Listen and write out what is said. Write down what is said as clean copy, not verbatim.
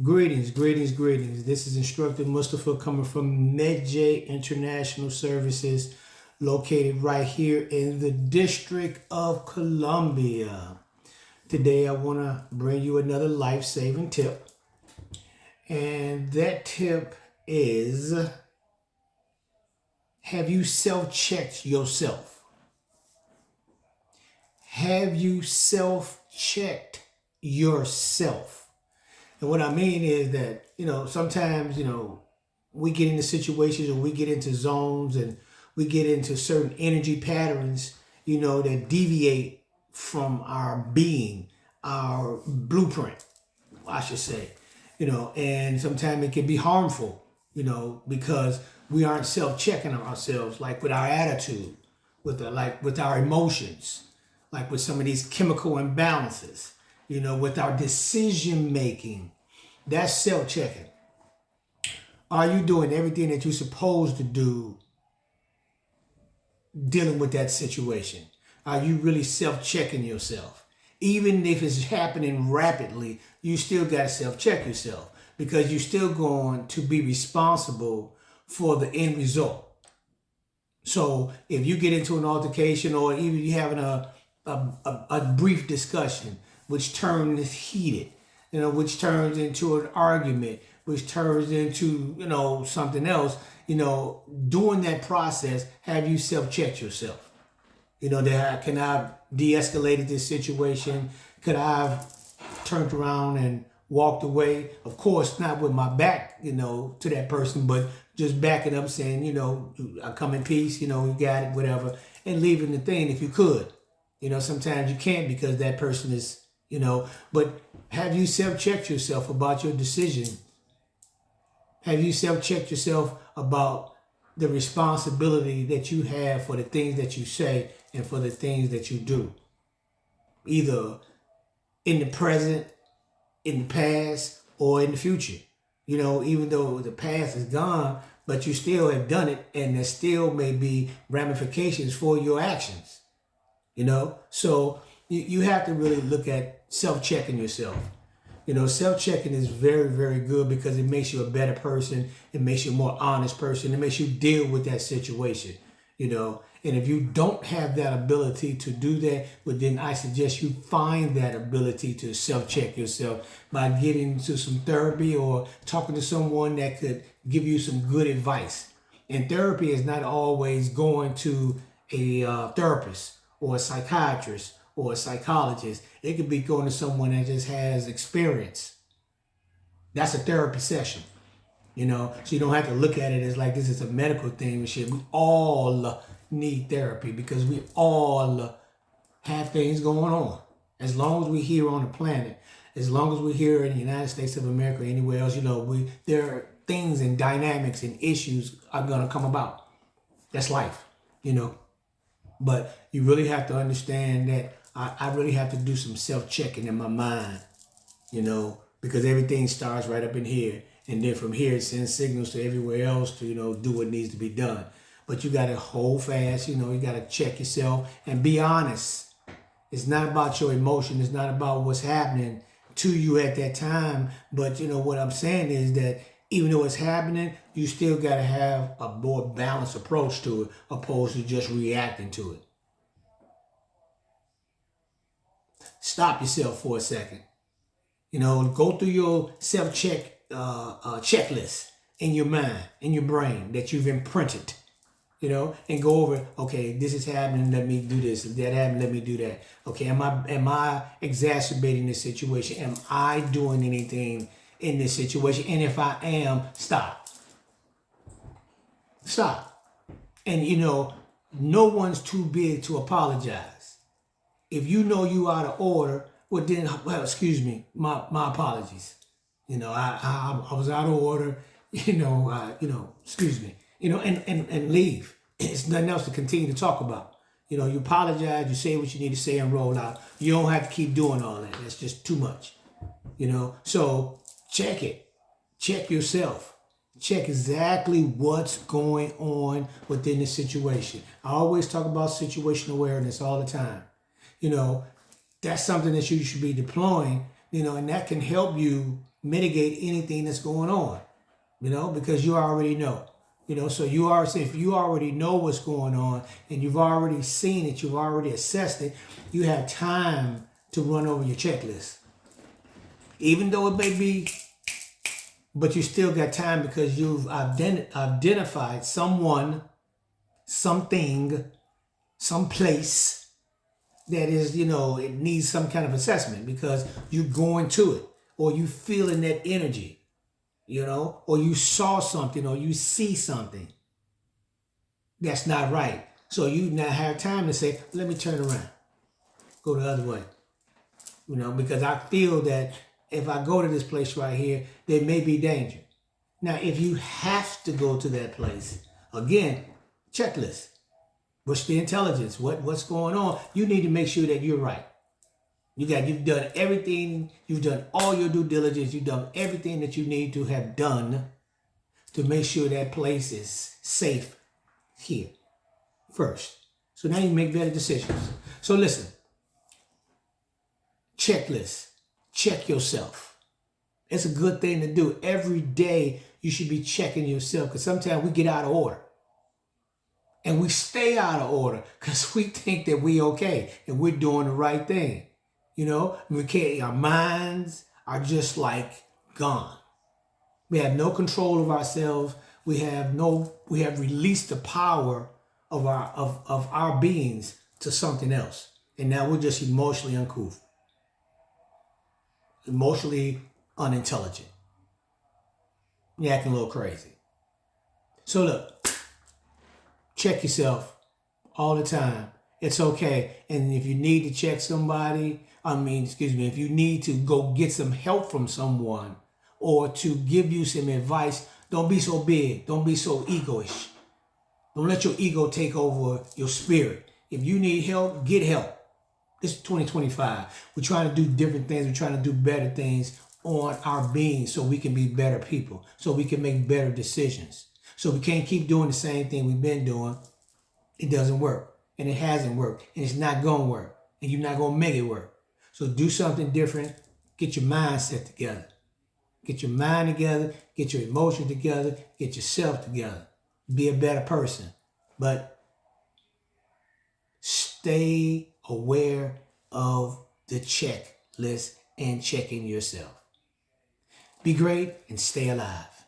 Greetings, greetings, greetings. This is Instructor Mustafa coming from MedJ International Services, located right here in the District of Columbia. Today, I want to bring you another life-saving tip. And that tip is, have you self-checked yourself? Have you self-checked yourself? And what I mean is that, sometimes, we get into situations or we get into zones and we get into certain energy patterns, that deviate from our being, our blueprint, I should say, and sometimes it can be harmful, because we aren't self-checking ourselves, like with our attitude, with our emotions, like with some of these chemical imbalances, with our decision making. That's self-checking. Are you doing everything that you're supposed to do dealing with that situation? Are you really self-checking yourself? Even if it's happening rapidly, you still got to self-check yourself because you're still going to be responsible for the end result. So if you get into an altercation or even you having a brief discussion, which turns heated, which turns into an argument, which turns into, something else, during that process, have you self-checked yourself? Can I have de-escalated this situation? Could I have turned around and walked away? Of course, not with my back, to that person, but just backing up saying, I come in peace, you got it, whatever, and leaving the thing if you could. Sometimes you can't because that person is, but have you self-checked yourself about your decision? Have you self-checked yourself about the responsibility that you have for the things that you say and for the things that you do? Either in the present, in the past, or in the future. Even though the past is gone, but you still have done it and there still may be ramifications for your actions. So you have to really look at self-checking yourself. Self-checking is very, very good because it makes you a better person. It makes you a more honest person. It makes you deal with that situation, And if you don't have that ability to do that, well, then I suggest you find that ability to self-check yourself by getting into some therapy or talking to someone that could give you some good advice. And therapy is not always going to a therapist or a psychiatrist or a psychologist. It could be going to someone that just has experience. That's a therapy session, so you don't have to look at it as like this is a medical thing and shit. We all need therapy because we all have things going on. As long as we're here on the planet, as long as we're here in the United States of America or anywhere else, there are things and dynamics and issues are gonna come about. That's life, But you really have to understand that I really have to do some self-checking in my mind, because everything starts right up in here. And then from here, it sends signals to everywhere else to, do what needs to be done. But you got to hold fast, you got to check yourself and be honest. It's not about your emotion. It's not about what's happening to you at that time. But, what I'm saying is that even though it's happening, you still got to have a more balanced approach to it opposed to just reacting to it. Stop yourself for a second. Go through your self-check checklist in your mind, in your brain that you've imprinted, and go over, okay, this is happening, let me do this. If that happened, let me do that. Okay, am I exacerbating this situation? Am I doing anything in this situation? And if I am, stop. Stop. And no one's too big to apologize. If you know you out of order, excuse me, my apologies. I was out of order, excuse me, and leave. It's nothing else to continue to talk about. You apologize, you say what you need to say and roll out. You don't have to keep doing all that. That's just too much, So check it. Check yourself. Check exactly what's going on within the situation. I always talk about situational awareness all the time. That's something that you should be deploying, and that can help you mitigate anything that's going on, because you already know. So if you already know what's going on and you've already seen it, you've already assessed it, you have time to run over your checklist. Even though it may be, but you still got time because you've identified someone, something, some place that is, it needs some kind of assessment because you're going to it or you feeling that energy. Or you saw something or you see something that's not right. So you now have time to say, let me turn around, go the other way. Because I feel that if I go to this place right here, there may be danger. Now, if you have to go to that place, again, checklist. What's the intelligence? What's going on? You need to make sure that you're right. You've done everything. You've done all your due diligence. You've done everything that you need to have done to make sure that place is safe here first. So now you make better decisions. So listen, checklist, check yourself. It's a good thing to do. Every day you should be checking yourself because sometimes we get out of order. And we stay out of order because we think that we okay and we're doing the right thing. We can't, our minds are just like gone. We have no control of ourselves. We have released the power of our beings to something else. And now we're just emotionally uncouth, emotionally unintelligent. You're acting a little crazy. So look, check yourself all the time. It's okay. And if you need to check somebody, if you need to go get some help from someone or to give you some advice, don't be so big. Don't be so egoish. Don't let your ego take over your spirit. If you need help, get help. This is 2025. We're trying to do different things. We're trying to do better things on our being so we can be better people, so we can make better decisions. So we can't keep doing the same thing we've been doing. It doesn't work. And it hasn't worked. And it's not going to work. And you're not going to make it work. So do something different. Get your mindset together. Get your mind together. Get your emotions together. Get yourself together. Be a better person. But stay aware of the checklist and checking yourself. Be great and stay alive.